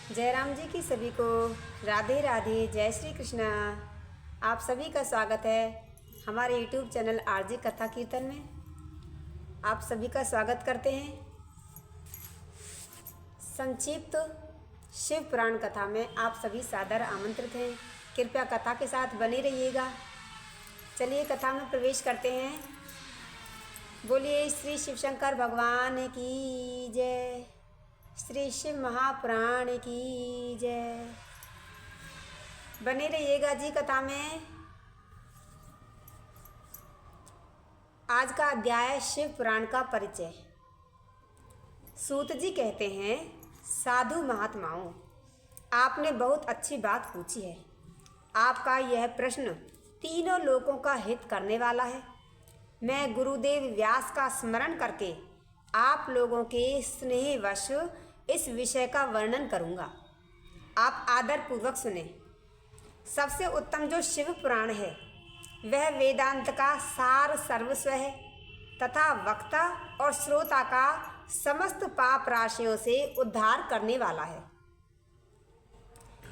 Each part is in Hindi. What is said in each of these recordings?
जयराम जी की सभी को राधे राधे, जय श्री कृष्णा। आप सभी का स्वागत है हमारे YouTube चैनल आरजे कथा कीर्तन में। आप सभी का स्वागत करते हैं। संक्षिप्त शिव पुराण कथा में आप सभी सादर आमंत्रित हैं। कृपया कथा के साथ बने रहिएगा। चलिए कथा में प्रवेश करते हैं। बोलिए श्री शिव शंकर भगवान की जय, श्री शिव महापुराण की जय। बने रहिएगा जी कथा में। आज का अध्याय शिव पुराण का परिचय। सूत जी कहते हैं, साधु महात्माओं, आपने बहुत अच्छी बात पूछी है। आपका यह प्रश्न तीनों लोकों का हित करने वाला है। मैं गुरुदेव व्यास का स्मरण करके आप लोगों के स्नेहवश इस विषय का वर्णन करूंगा। आप आदर पूर्वक सुने। सबसे उत्तम जो शिव पुराण है वह वेदांत का सार सर्वस्व है तथा वक्ता और श्रोता का समस्त पाप राशियों से उद्धार करने वाला है।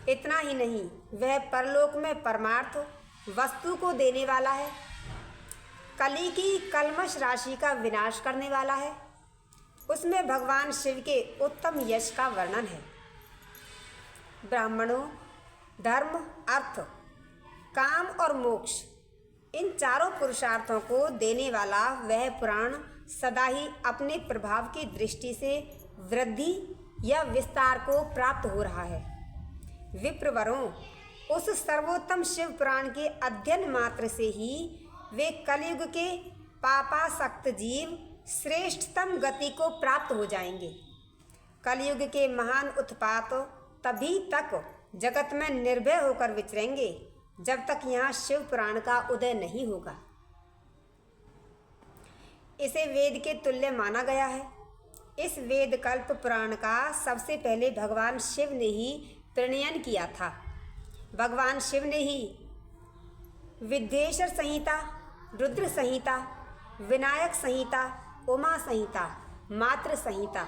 इतना ही नहीं, वह परलोक में परमार्थ वस्तु को देने वाला है। कली की कल्मश राशि का विनाश करने वाला है। उसमें भगवान शिव के उत्तम यश का वर्णन है। ब्राह्मणों, धर्म, अर्थ, काम और मोक्ष, इन चारों पुरुषार्थों को देने वाला वह पुराण सदा ही अपने प्रभाव की दृष्टि से वृद्धि या विस्तार को प्राप्त हो रहा है। विप्रवरों, उस सर्वोत्तम शिव पुराण के अध्ययन मात्र से ही वे कलयुग के पापासक्त जीव श्रेष्ठतम गति को प्राप्त हो जाएंगे। कलयुग के महान उत्पात तभी तक जगत में निर्भय होकर विचरेंगे जब तक यहाँ शिव पुराण का उदय नहीं होगा। इसे वेद के तुल्य माना गया है। इस वेद कल्प पुराण का सबसे पहले भगवान शिव ने ही प्रणयन किया था। भगवान शिव ने ही विद्येश्वर संहिता, रुद्र संहिता, विनायक संहिता, उमा संहिता, मातृ संहिता,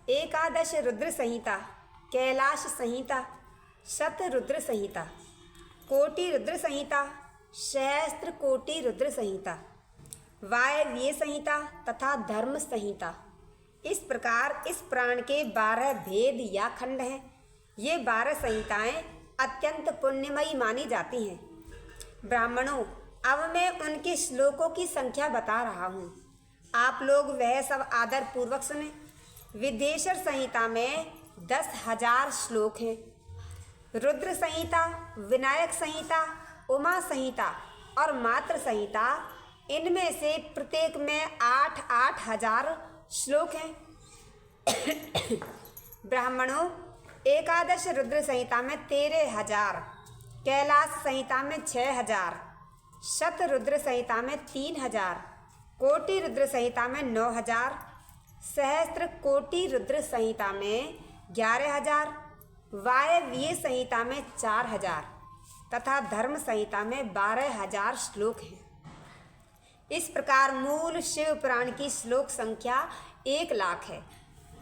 एकादश रुद्र संहिता, कैलाश संहिता, शत रुद्र संहिता, कोटि रुद्र संहिता, सहस्त्र कोटि रुद्र संहिता, वायव्य संहिता तथा धर्म संहिता, इस प्रकार इस पुराण के 12 भेद या खंड हैं। ये 12 संहिताएं अत्यंत पुण्यमयी मानी जाती हैं। ब्राह्मणों, अब मैं उनके श्लोकों की संख्या बता रहा हूँ। आप लोग वह सब आदर पूर्वक सुने। विद्येश्वर संहिता में 10,000 श्लोक हैं। रुद्र संहिता, विनायक संहिता, उमा संहिता और मातृ संहिता, इनमें से प्रत्येक में 8-8 हजार श्लोक हैं। ब्राह्मणों, एकादश रुद्र संहिता में 13,000, कैलाश संहिता में 6,000, शत रुद्र संहिता में 3,000, कोटि रुद्र संहिता में 9,000, सहस्त्र कोटि रुद्र संहिता में 11,000, वायव्य संहिता में 4,000 तथा धर्म संहिता में 12,000 श्लोक हैं। इस प्रकार मूल शिव पुराण की श्लोक संख्या 1,00,000 है,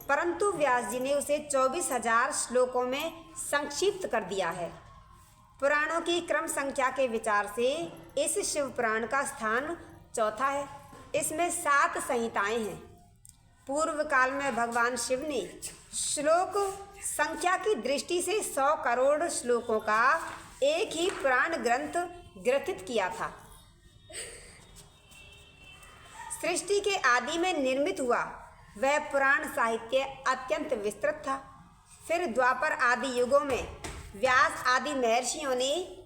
परंतु व्यास जी ने उसे 24,000 श्लोकों में संक्षिप्त कर दिया है। पुराणों की क्रम संख्या के विचार से इस शिव पुराण का स्थान चौथा है। इसमें 7 संहिताएं हैं। पूर्व काल में भगवान शिव ने श्लोक संख्या की दृष्टि से 100 करोड़ श्लोकों का एक ही पुराण ग्रंथ ग्रथित किया था। सृष्टि के आदि में निर्मित हुआ वह पुराण साहित्य अत्यंत विस्तृत था। फिर द्वापर आदि युगों में व्यास आदि महर्षियों ने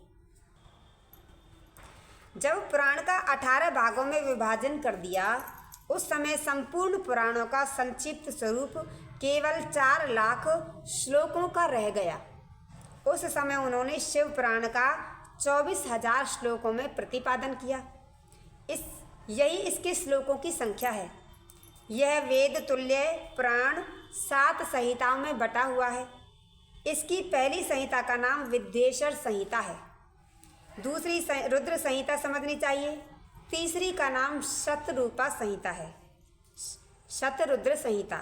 जब पुराण का 18 भागों में विभाजन कर दिया, उस समय संपूर्ण पुराणों का संक्षिप्त स्वरूप केवल 4,00,000 श्लोकों का रह गया। उस समय उन्होंने शिव पुराण का 24,000 श्लोकों में प्रतिपादन किया। यही इसके श्लोकों की संख्या है। यह वेद तुल्य पुराण 7 संहिताओं में बटा हुआ है। इसकी पहली संहिता का नाम विद्येश्वर संहिता है। दूसरी रुद्र संहिता समझनी चाहिए। तीसरी का नाम शतरूपा संहिता है, शतरुद्र संहिता।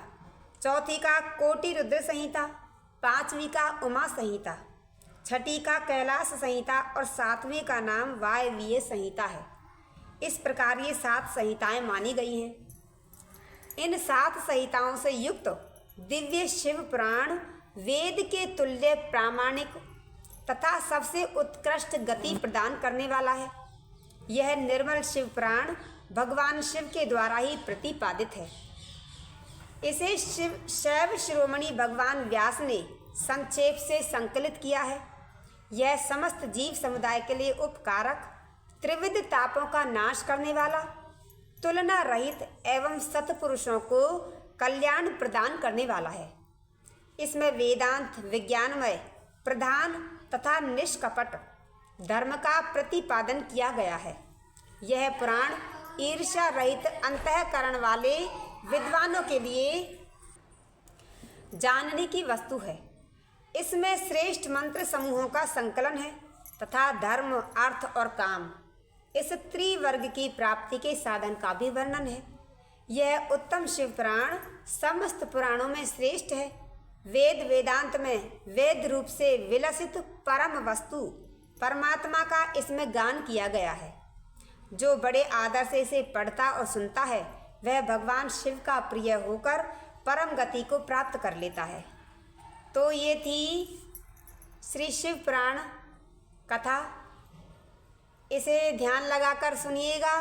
चौथी का कोटि रुद्र संहिता, पांचवी का उमा संहिता, छठी का कैलाश संहिता और सातवीं का नाम वायवीय संहिता है। इस प्रकार ये 7 संहिताएं मानी गई हैं। इन 7 संहिताओं से युक्त दिव्य शिव पुराण वेद के तुल्य प्रामाणिक तथा सबसे उत्कृष्ट गति प्रदान करने वाला है। यह निर्मल शिव पुराण भगवान शिव के द्वारा ही प्रतिपादित है। इसे शैव शिरोमणि भगवान व्यास ने संक्षेप से संकलित किया है। यह समस्त जीव समुदाय के लिए उपकारक, त्रिविध तापों का नाश करने वाला, तुलना रहित एवं सत्पुरुषों को कल्याण प्रदान करने वाला है। इसमें वेदांत विज्ञानमय प्रधान तथा निष्कपट धर्म का प्रतिपादन किया गया है। यह पुराण ईर्ष्या रहित अंतःकरण वाले विद्वानों के लिए जानने की वस्तु है। इसमें श्रेष्ठ मंत्र समूहों का संकलन है तथा धर्म, अर्थ और काम इस त्रिवर्ग की प्राप्ति के साधन का भी वर्णन है। यह उत्तम शिव पुराण समस्त पुराणों में श्रेष्ठ है। वेद वेदांत में वेद रूप से विलसित परम वस्तु परमात्मा का इसमें गान किया गया है। जो बड़े आदर से इसे पढ़ता और सुनता है वह भगवान शिव का प्रिय होकर परम गति को प्राप्त कर लेता है। तो ये थी श्री शिव पुराण कथा। इसे ध्यान लगाकर सुनिएगा।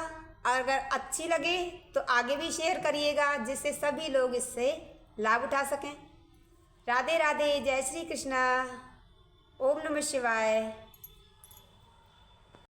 अगर अच्छी लगे तो आगे भी शेयर करिएगा जिससे सभी लोग इससे लाभ उठा सकें। राधे राधे, जय श्री कृष्णा, ओम नमः शिवाय।